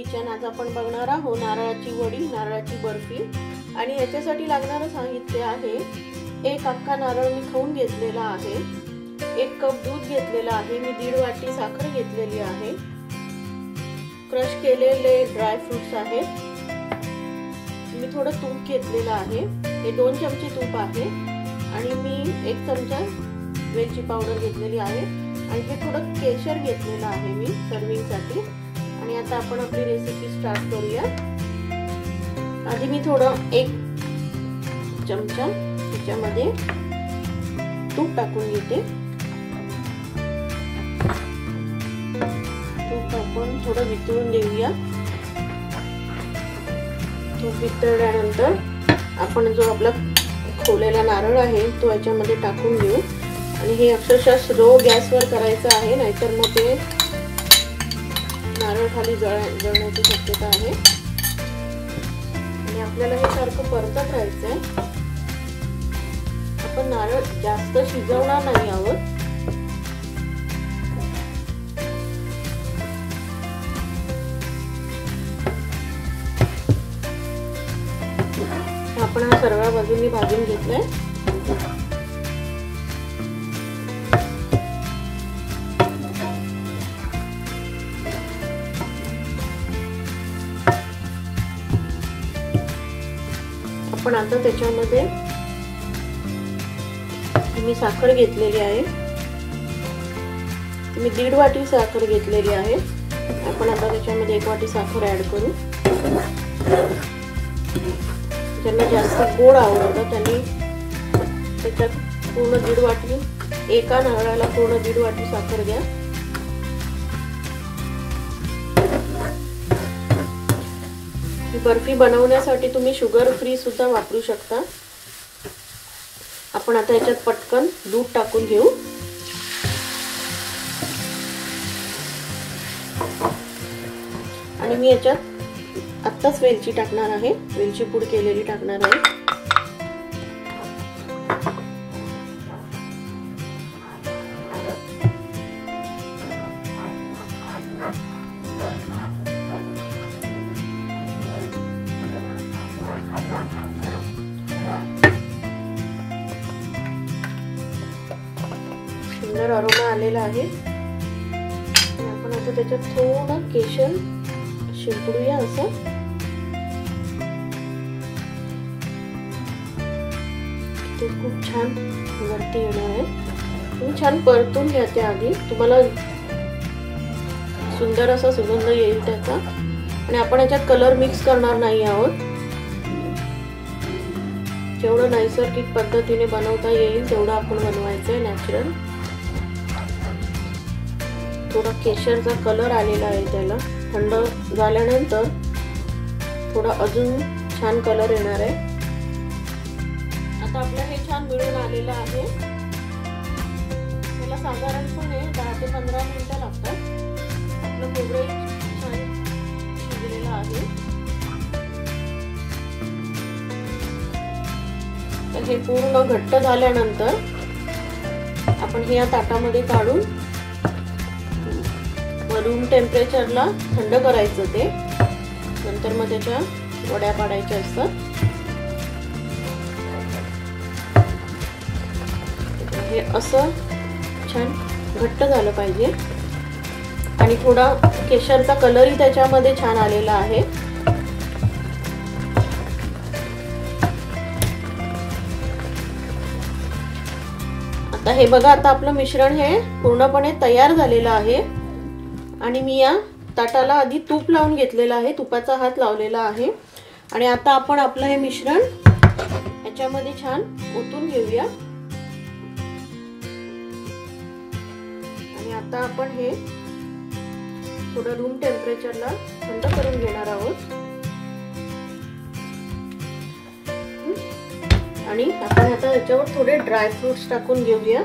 Kitchen. आज आपण बघणार आहोत नारळाची वडी, नारळाची बर्फी. आणि याच्यासाठी लागणारं साहित्य आहे, एक अख्खा नारळ मी खाऊन घेतलेला आहे, 1 कप दूध घेतलेला आहे, मी 1.5 वाटी साखर घेतलेली आहे, क्रश केलेले ड्राय फ्रुट्स आहेत, मी थोडं तूप घेतलेलं आहे, हे 2 चमचे तूप आहे, आणि मी 1 चमचा वेलची पावडर घेतलेली आहे, आणि हे थोडं केशर घेतलेलं आहे मी सर्विंगसाठी. आणि आता आपण आपली रेसिपी स्टार्ट करूया. आधी मी थोडं 1 चमचा त्याच्यामध्ये तूप टाकून घेते. तूप आपण थोडं वितळून देऊया. तूप वितळल्यानंतर आपण जो आपला खोवलेला नारळ आहे तो याच्यामध्ये टाकून घेऊ. आणि हे अक्षरशः स्लो गॅसवर करायचं आहे, नाहीतर मग ते नारळ खाली जळण्याची शक्यता आहे. आणि आपल्याला हे सारखं परतत राहायचं आहे. आपण नारळ जास्त शिजवणार नाही आहोत. आपण हा सर्व बाजूंनी भाजून घेतलाय. आपण आता त्याच्यामध्ये मी साखर घेतलेली आहे, मी 1.5 वाटी साखर घेतलेली आहे. आपण आता त्याच्यामध्ये 1 वाटी साखर ऍड करू. ज्यांना जास्त गोड आवडतं त्यांनी त्याच्यात पूर्ण 1.5 वाटी, एका नारळाला पूर्ण 1.5 वाटी साखर घ्या. बर्फी बनवण्यासाठी तुम्ही शुगर फ्री सुद्धा वापरू शकता. आपण आता याच्यात पटकन दूध टाकून घेऊ. आणि मी याच्यात आत्ताच वेलची टाकणार आहे, वेलची पूड केलेली टाकणार आहे. सुंदर अरोमा आलेला आहे. आपण आता त्याच्यात थोडं केशर शिंपडूया असं. ते खूप छान वरती येणार आहे. तुम्ही छान परतून घ्या त्या आधी, तुम्हाला सुंदर असा सुगंध येईल त्याचा. आणि आपण याच्यात कलर मिक्स करणार नाही आहोत. जेवढं नैसर्गिक पद्धतीने बनवता येईल तेवढं आपण बनवायचं आहे, नॅचरल. थोडा केशरचा कलर आलेला आहे त्याला. थंड झाल्यानंतर थोडा अजून छान कलर येणार आहे. आता आपलं हे छान मिळून आलेलं आहे. त्याला साधारणपणे 10 ते 15 मिनिटं लागतात. आपलं खोबरं छान शिजलेलं आहे. तर हे पूर्ण घट्ट झाल्यानंतर आपण हे या ताटामध्ये काढून रूम टेम्परेचरला थंड करायचं. ते नंतर मग त्याच्या वड्या पाडायच्या असतात. हे असं छान घट्ट झालं पाहिजे. आणि थोडा केशरचा कलरही त्याच्यामध्ये छान आलेला आहे. आता हे बघा, आता आपलं मिश्रण हे पूर्णपणे तयार झालेलं आहे. आणि मी या ताटाला आधी तूप लावून घेतलेला आहे, तुपाचा हात लावलेला आहे. आणि आता आपण आपलं हे मिश्रण याच्यामध्ये छान ओतून घेऊया. आणि आता आपण हे थोडं रूम टेम्परेचरला थंड करून घेणार आहोत. आणि आपण आता याच्यावर थोडे ड्राय फ्रुट्स टाकून घेऊया,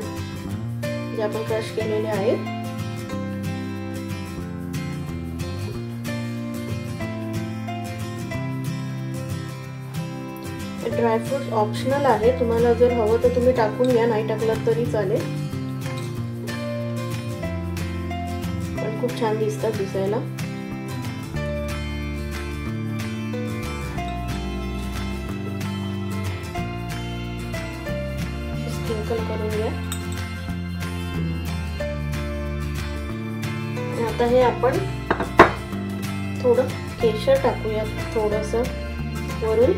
जे आपण क्रश केलेले आहेत. ड्रायफ्रूट्स ऑप्शनल आहे, तुम्हाला जर हवं तर तुम्ही टाकून घ्या, नाही टाकलं तरी चालेल. पण खूप छान दिसतात दिसायला. झाकण करून घ्या। आता हे आपण थोडं केशर टाकूया थोडंसं वरून।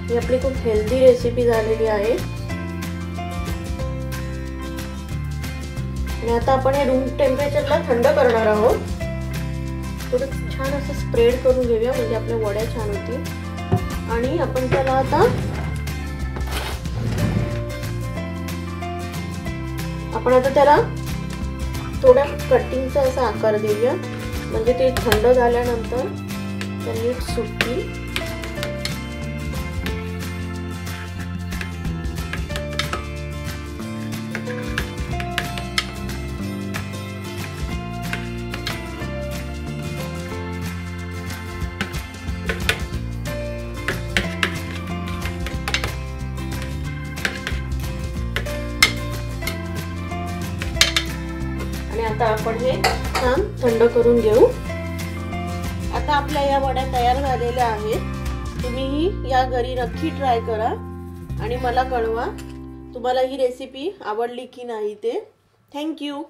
ही आपली खूप हेल्दी रेसिपी झालेली आहे। आणि आता आपण हे रूम टेम्परेचरला थंड करणार आहोत। थोडं छान असं स्प्रेड करून घेऊया म्हणजे आपल्या वड्या छान होतील। आणि आपण त्याला आता त्याला थोडा कटिंगचा असा आकार देऊया म्हणजे ते थंड झाल्यानंतर ते नीट सुटतील। आणि आता आपण हे छान थंड करून घेऊ। आता आपल्या या वड्या तयार झालेल्या आहेत। तुम्हीही या घरी नक्की ट्राय करा आणि मला कळवा तुम्हाला ही रेसिपी आवडली की नाही ते। Thank you.